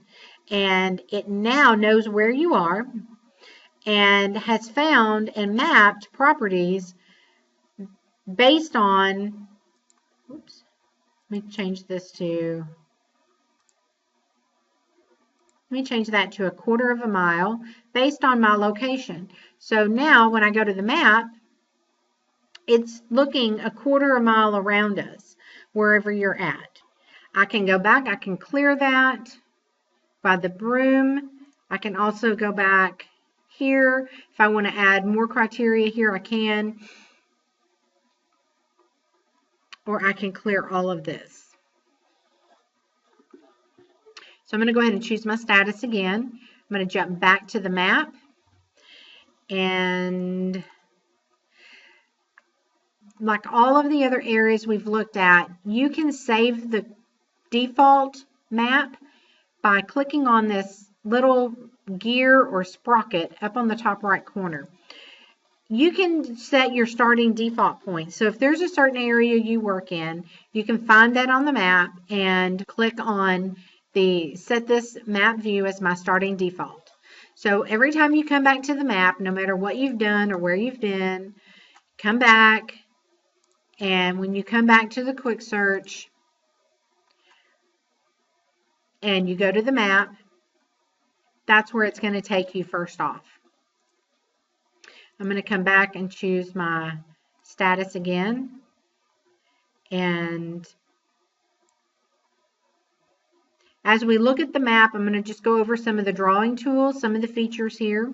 and it now knows where you are and has found and mapped properties based on, oops, let me change this to, let me change that to 1/4 of a mile based on my location. So now when I go to the map, it's looking 1/4 a mile around us, wherever you're at. I can go back, I can clear that by the broom. I can also go back here. If I want to add more criteria here, I can. Or I can clear all of this. So I'm going to go ahead and choose my status again. I'm going to jump back to the map. And like all of the other areas we've looked at, you can save the default map by clicking on this little gear or sprocket up on the top right corner. You can set your starting default point. So if there's a certain area you work in, you can find that on the map and click on the set this map view as my starting default. So every time you come back to the map, no matter what you've done or where you've been, come back, and when you come back to the quick search and you go to the map, that's where it's going to take you first off. I'm going to come back and choose my status again, and as we look at the map, I'm going to just go over some of the drawing tools, some of the features here,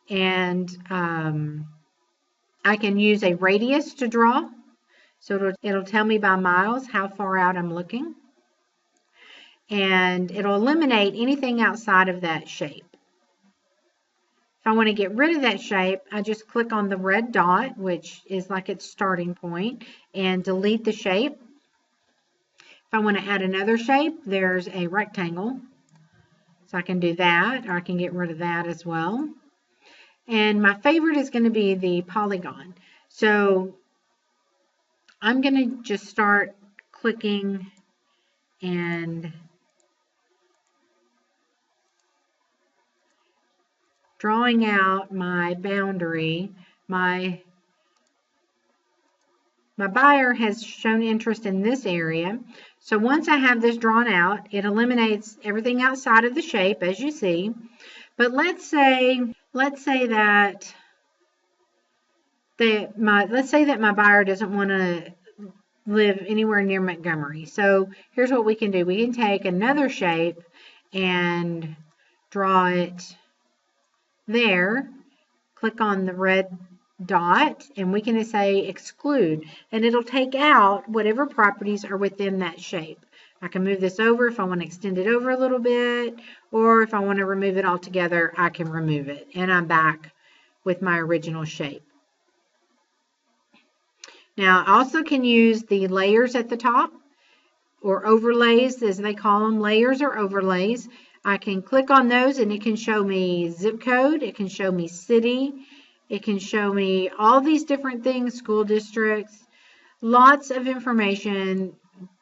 and I can use a radius to draw, so it'll tell me by miles how far out I'm looking, and it'll eliminate anything outside of that shape. If I want to get rid of that shape, I just click on the red dot, which is like its starting point, and delete the shape. If I want to add another shape, there's a rectangle. So I can do that, or I can get rid of that as well. And my favorite is going to be the polygon. So I'm going to just start clicking and drawing out my boundary, my My buyer has shown interest in this area. So once I have this drawn out, it eliminates everything outside of the shape, as you see. But let's say that my buyer doesn't want to live anywhere near Montgomery. So here's what we can do. We can take another shape and draw it there. Click on the red dot, and we can say exclude, and it'll take out whatever properties are within that shape. I can move this over if I want to extend it over a little bit, or if I want to remove it altogether, I can remove it, and I'm back with my original shape. Now, I also can use the layers at the top, or overlays as they call them, layers or overlays. I can click on those and it can show me zip code, it can show me city, it can show me all these different things, school districts, lots of information.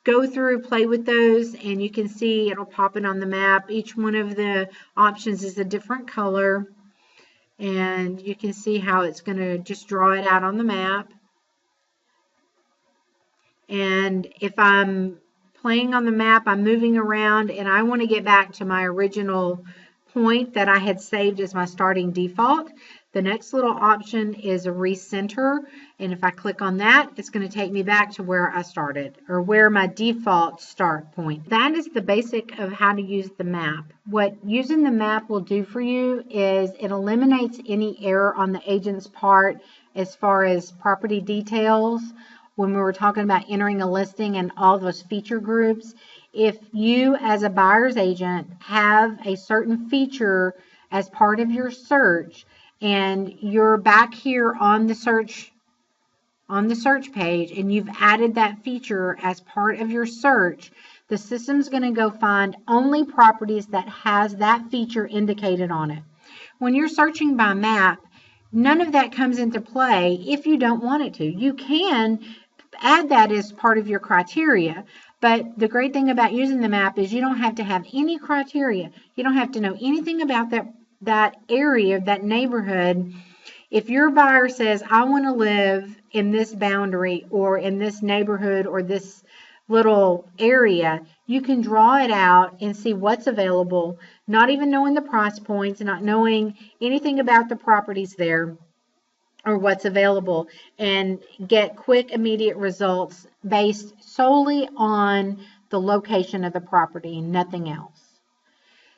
Go through, play with those, and you can see it'll pop it on the map. Each one of the options is a different color, and you can see how it's going to just draw it out on the map. And if I'm playing on the map, I'm moving around, and I want to get back to my original point that I had saved as my starting default. The next little option is a recenter, and if I click on that, it's going to take me back to where I started, or where my default start point. That is the basic of how to use the map. What using the map will do for you is it eliminates any error on the agent's part as far as property details. When we were talking about entering a listing and all those feature groups, if you as a buyer's agent have a certain feature as part of your search, and you're back here on the search page, and you've added that feature as part of your search, the system's going to go find only properties that has that feature indicated on it. When you're searching by map, none of that comes into play if you don't want it to. You can add that as part of your criteria, but the great thing about using the map is you don't have to have any criteria. You don't have to know anything about that area, that neighborhood. If your buyer says, I want to live in this boundary or in this neighborhood or this little area, you can draw it out and see what's available, not even knowing the price points, not knowing anything about the properties there or what's available, and get quick, immediate results based solely on the location of the property, nothing else.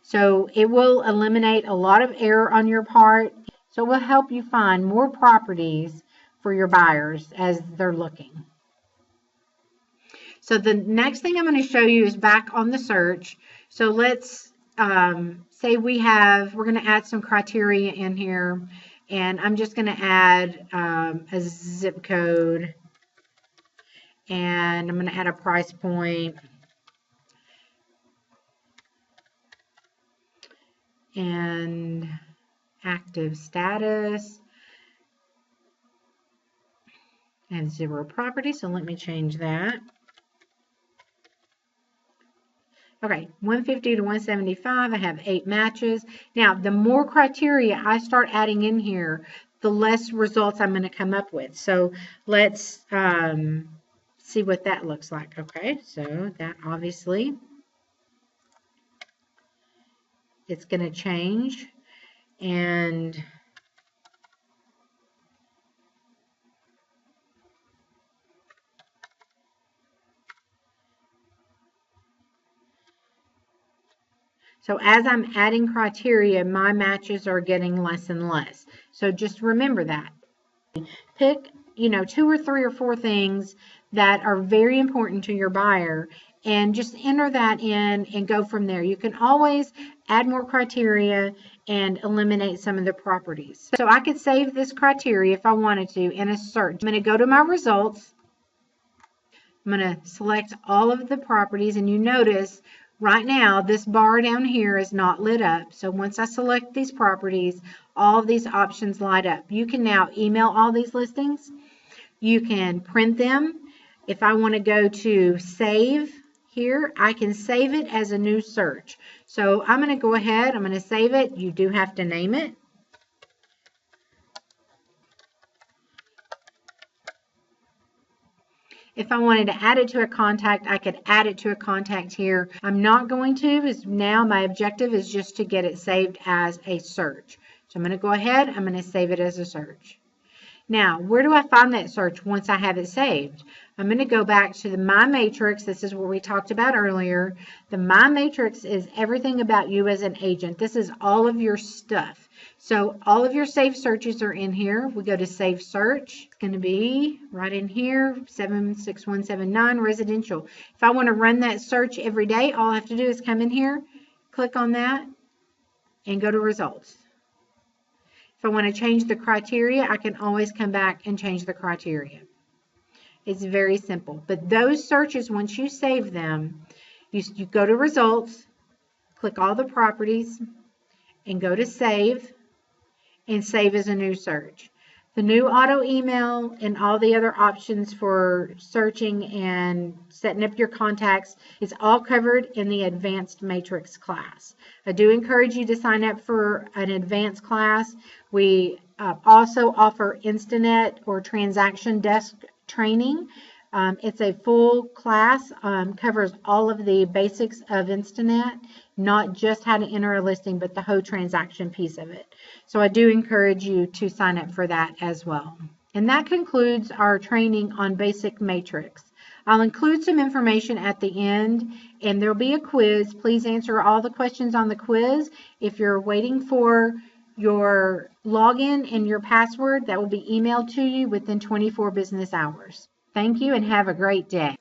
So it will eliminate a lot of error on your part. So it will help you find more properties for your buyers as they're looking. So the next thing I'm going to show you is back on the search. So let's say we're going to add some criteria in here, and I'm just going to add a zip code, and I'm going to add a price point, and active status. I have 0 property, so let me change that. Okay, 150 to 175, I have 8 matches. Now, the more criteria I start adding in here, the less results I'm going to come up with. So let's see what that looks like. Okay, so that obviously, it's going to change. And so as I'm adding criteria, my matches are getting less and less. So just remember that. Pick, 2 or 3 or 4 things that are very important to your buyer, and just enter that in and go from there. You can always add more criteria and eliminate some of the properties. So I could save this criteria if I wanted to in a search. I'm going to go to my results. I'm going to select all of the properties, and you notice right now this bar down here is not lit up. So once I select these properties, all of these options light up. You can now email all these listings. You can print them. If I want to go to save here, I can save it as a new search. So I'm going to go ahead, I'm going to save it. You do have to name it. If I wanted to add it to a contact, I could add it to a contact here. I'm not going to, because now my objective is just to get it saved as a search. So I'm going to go ahead, I'm going to save it as a search. Now, where do I find that search once I have it saved? I'm going to go back to the My Matrix. This is what we talked about earlier. The My Matrix is everything about you as an agent. This is all of your stuff. So all of your saved searches are in here. We go to Save Search. It's going to be right in here, 76179 residential. If I want to run that search every day, all I have to do is come in here, click on that, and go to Results. If I want to change the criteria, I can always come back and change the criteria. It's very simple. But those searches, once you save them, you go to Results, click all the properties, and go to Save, and save as a new search. The new auto email and all the other options for searching and setting up your contacts is all covered in the Advanced Matrix class. I do encourage you to sign up for an advanced class. We also offer Instanet or Transaction Desk training. It's a full class, covers all of the basics of Instanet, not just how to enter a listing, but the whole transaction piece of it. So I do encourage you to sign up for that as well. And that concludes our training on Basic Matrix. I'll include some information at the end, and there'll be a quiz. Please answer all the questions on the quiz. If you're waiting for your login and your password, that will be emailed to you within 24 business hours. Thank you and have a great day.